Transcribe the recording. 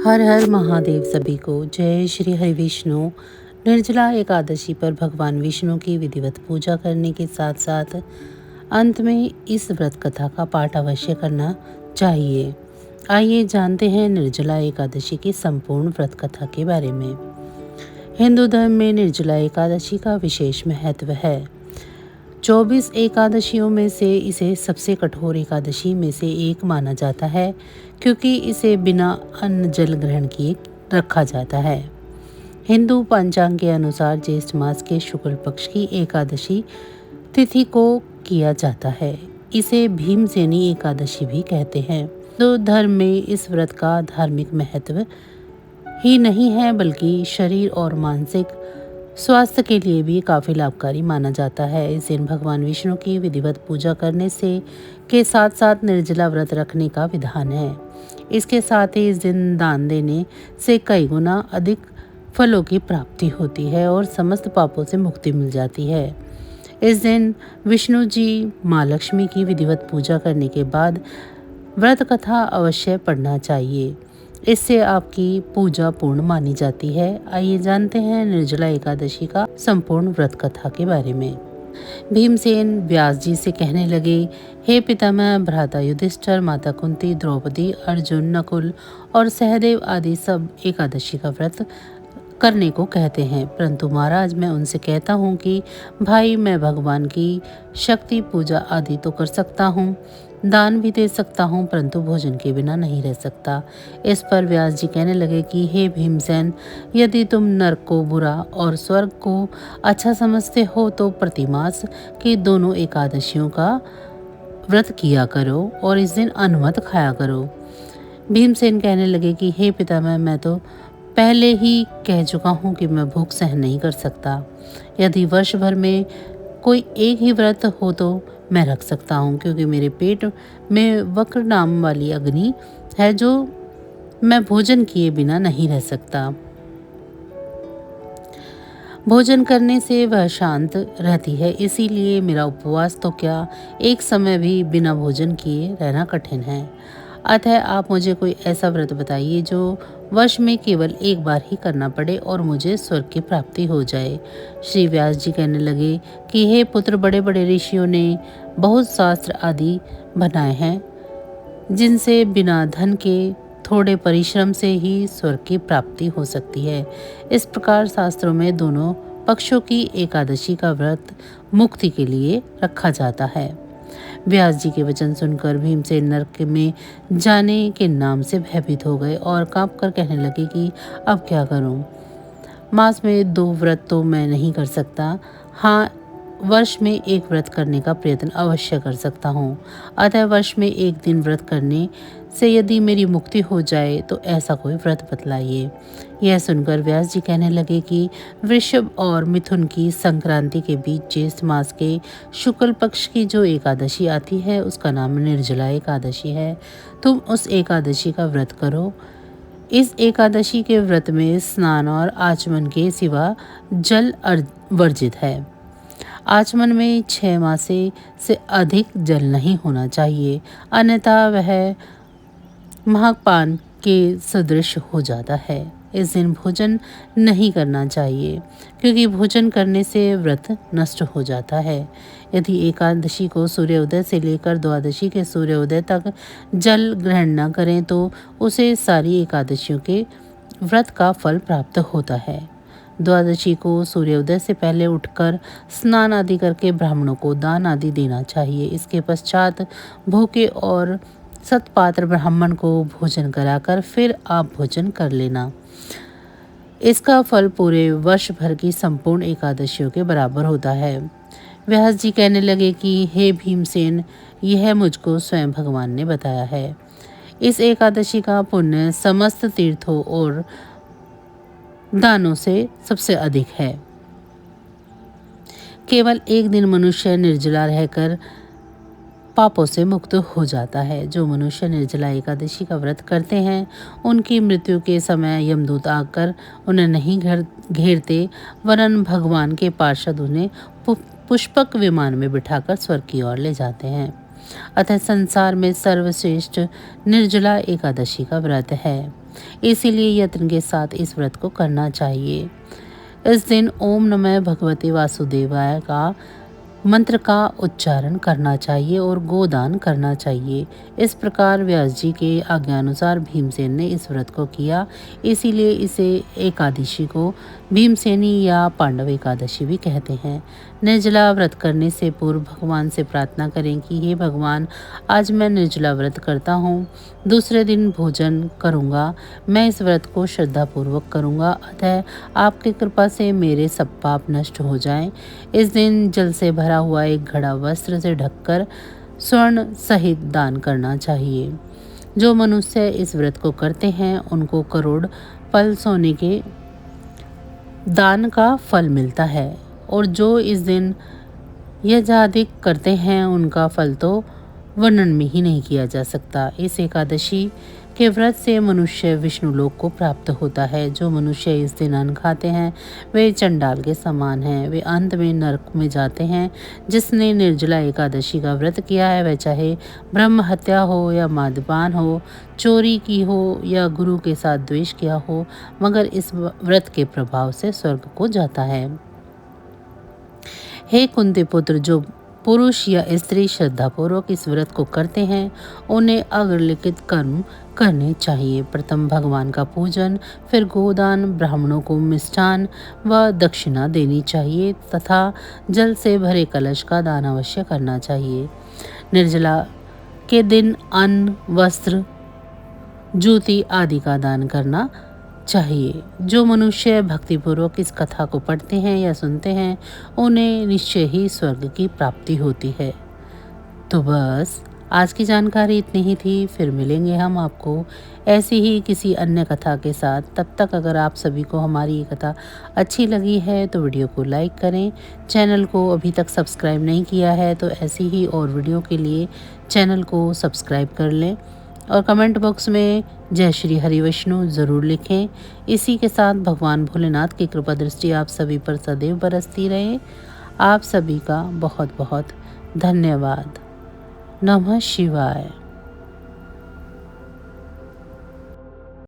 हर हर महादेव सभी को। जय श्री हरि विष्णु। निर्जला एकादशी पर भगवान विष्णु की विधिवत पूजा करने के साथ साथ अंत में इस व्रत कथा का पाठ अवश्य करना चाहिए। आइए जानते हैं निर्जला एकादशी की संपूर्ण व्रत कथा के बारे में। हिंदू धर्म में निर्जला एकादशी का विशेष महत्व है। 24 एकादशियों में से इसे सबसे कठोर एकादशी में से एक माना जाता है, क्योंकि इसे बिना अन्न जल ग्रहण किए रखा जाता है। हिंदू पंचांग के अनुसार ज्येष्ठ मास के शुक्ल पक्ष की एकादशी तिथि को किया जाता है। इसे भीमसेनी एकादशी भी कहते हैं। हिंदू धर्म में इस व्रत का धार्मिक महत्व ही नहीं है, बल्कि शरीर और मानसिक स्वास्थ्य के लिए भी काफ़ी लाभकारी माना जाता है। इस दिन भगवान विष्णु की विधिवत पूजा करने से के साथ साथ निर्जला व्रत रखने का विधान है। इसके साथ ही इस दिन दान देने से कई गुना अधिक फलों की प्राप्ति होती है और समस्त पापों से मुक्ति मिल जाती है। इस दिन विष्णु जी माँ लक्ष्मी की विधिवत पूजा करने के बाद व्रत कथा अवश्य पढ़ना चाहिए। इससे आपकी पूजा पूर्ण मानी जाती है। आइए जानते हैं निर्जला एकादशी का संपूर्ण व्रत कथा के बारे में। भीमसेन व्यास जी से कहने लगे, हे पितामह, भ्राता युधिष्ठिर, माता कुंती, द्रौपदी, अर्जुन, नकुल और सहदेव आदि सब एकादशी का व्रत करने को कहते हैं, परंतु महाराज मैं उनसे कहता हूँ कि भाई, मैं भगवान की शक्ति पूजा आदि तो कर सकता हूँ, दान भी दे सकता हूँ, परंतु भोजन के बिना नहीं रह सकता। इस पर व्यास जी कहने लगे कि हे भीमसेन, यदि तुम नरक को बुरा और स्वर्ग को अच्छा समझते हो तो प्रतिमास की दोनों एकादशियों का व्रत किया करो और इस दिन अन्न मत खाया करो। भीमसेन कहने लगे कि हे पितामह, मैं तो पहले ही कह चुका हूँ कि मैं भूख सहन नहीं कर सकता। यदि वर्ष भर में कोई एक ही व्रत हो तो मैं रख सकता हूँ, क्योंकि मेरे पेट में वक्र नाम वाली अग्नि है जो मैं भोजन किए बिना नहीं रह सकता। भोजन करने से वह शांत रहती है, इसीलिए मेरा उपवास तो क्या, एक समय भी बिना भोजन किए रहना कठिन है। अतः आप मुझे कोई ऐसा व्रत बताइए जो वर्ष में केवल एक बार ही करना पड़े और मुझे स्वर्ग की प्राप्ति हो जाए। श्री व्यास जी कहने लगे कि हे पुत्र, बड़े बड़े ऋषियों ने बहुत शास्त्र आदि बनाए हैं, जिनसे बिना धन के थोड़े परिश्रम से ही स्वर्ग की प्राप्ति हो सकती है। इस प्रकार शास्त्रों में दोनों पक्षों की एकादशी का व्रत मुक्ति के लिए रखा जाता है। व्यास जी के वचन सुनकर भीमसेन नरक में जाने के नाम से भयभीत हो गए और कांप कर कहने लगे कि अब क्या करूं? मास में 2 व्रत तो मैं नहीं कर सकता, हाँ वर्ष में एक व्रत करने का प्रयत्न अवश्य कर सकता हूँ। अतः वर्ष में एक दिन व्रत करने से यदि मेरी मुक्ति हो जाए तो ऐसा कोई व्रत बतलाइए। यह सुनकर व्यास जी कहने लगे कि वृषभ और मिथुन की संक्रांति के बीच ज्येष्ठ मास के शुक्ल पक्ष की जो एकादशी आती है उसका नाम निर्जला एकादशी है। तुम उस एकादशी का व्रत करो। इस एकादशी के व्रत में स्नान और आचमन के सिवा जल वर्जित है। आचमन में 6 मासे से अधिक जल नहीं होना चाहिए, अन्यथा वह महापान के सदृश हो जाता है। इस दिन भोजन नहीं करना चाहिए, क्योंकि भोजन करने से व्रत नष्ट हो जाता है। यदि एकादशी को सूर्योदय से लेकर द्वादशी के सूर्योदय तक जल ग्रहण न करें तो उसे सारी एकादशियों के व्रत का फल प्राप्त होता है। द्वादशी को सूर्योदय से पहले उठकर स्नान आदि करके ब्राह्मणों को दान आदि देना चाहिए। इसके पश्चात भूखे और सतपात्र ब्राह्मण को भोजन कराकर फिर आप भोजन कर लेना। इसका फल पूरे वर्ष भर की संपूर्ण एकादशियों के बराबर होता है। व्यास जी कहने लगे कि हे भीमसेन, यह मुझको स्वयं भगवान ने बताया है। इस एकादशी का पुण्य समस्त तीर्थों और दानों से सबसे अधिक है। केवल एक दिन मनुष्य निर्जला रहकर पापों से मुक्त हो जाता है। जो मनुष्य निर्जला एकादशी का व्रत करते हैं उनकी मृत्यु के समय यमदूत आकर उन्हें नहीं घेरते, वरन भगवान के पार्षद उन्हें पुष्पक विमान में बिठाकर स्वर्ग की ओर ले जाते हैं। अतः संसार में सर्वश्रेष्ठ निर्जला एकादशी का व्रत है। इसीलिए यत्न के साथ इस व्रत को करना चाहिए। इस दिन ओम नमः भगवते वासुदेवाय का मंत्र का उच्चारण करना चाहिए और गोदान करना चाहिए। इस प्रकार व्यास जी के आज्ञानुसार भीमसेन ने इस व्रत को किया, इसीलिए इसे एकादशी को भीमसेनी या पांडव एकादशी भी कहते हैं। निर्जला व्रत करने से पूर्व भगवान से प्रार्थना करें कि हे भगवान, आज मैं निर्जला व्रत करता हूँ, दूसरे दिन भोजन करूँगा, मैं इस व्रत को श्रद्धापूर्वक करूँगा, अतः आपकी कृपा से मेरे सब पाप नष्ट हो जाएं। इस दिन जल से भरा हुआ एक घड़ा वस्त्र से ढककर स्वर्ण सहित दान करना चाहिए। जो मनुष्य इस व्रत को करते हैं उनको करोड़ फल सोने के दान का फल मिलता है, और जो इस दिन यज्ञाधिक करते हैं उनका फल तो वर्णन में ही नहीं किया जा सकता। इस एकादशी के व्रत से मनुष्य विष्णु लोक को प्राप्त होता है। जो मनुष्य इस दिन अन्न खाते हैं वे चंडाल के समान हैं, वे अंत में नरक में जाते हैं। जिसने निर्जला एकादशी का व्रत किया है वह चाहे ब्रह्म हत्या हो या मद्यपान हो, चोरी की हो या गुरु के साथ द्वेष किया हो, मगर इस व्रत के प्रभाव से स्वर्ग को जाता है। हे कुंती पुत्र, जो पुरुष या स्त्री श्रद्धापूर्वक इस व्रत को करते हैं उन्हें अग्रलिखित कर्म करने चाहिए। प्रथम भगवान का पूजन, फिर गोदान, ब्राह्मणों को मिष्ठान व दक्षिणा देनी चाहिए तथा जल से भरे कलश का दान अवश्य करना चाहिए। निर्जला के दिन अन्न, वस्त्र, जूती आदि का दान करना चाहिए। जो मनुष्य भक्तिपूर्वक इस कथा को पढ़ते हैं या सुनते हैं उन्हें निश्चय ही स्वर्ग की प्राप्ति होती है। तो बस आज की जानकारी इतनी ही थी। फिर मिलेंगे हम आपको ऐसी ही किसी अन्य कथा के साथ। तब तक अगर आप सभी को हमारी ये कथा अच्छी लगी है तो वीडियो को लाइक करें। चैनल को अभी तक सब्सक्राइब नहीं किया है तो ऐसी ही और वीडियो के लिए चैनल को सब्सक्राइब कर लें और कमेंट बॉक्स में जय श्री हरि विष्णु ज़रूर लिखें। इसी के साथ भगवान भोलेनाथ की कृपा दृष्टि आप सभी पर सदैव बरसती रहे। आप सभी का बहुत बहुत धन्यवाद। नमः शिवाय।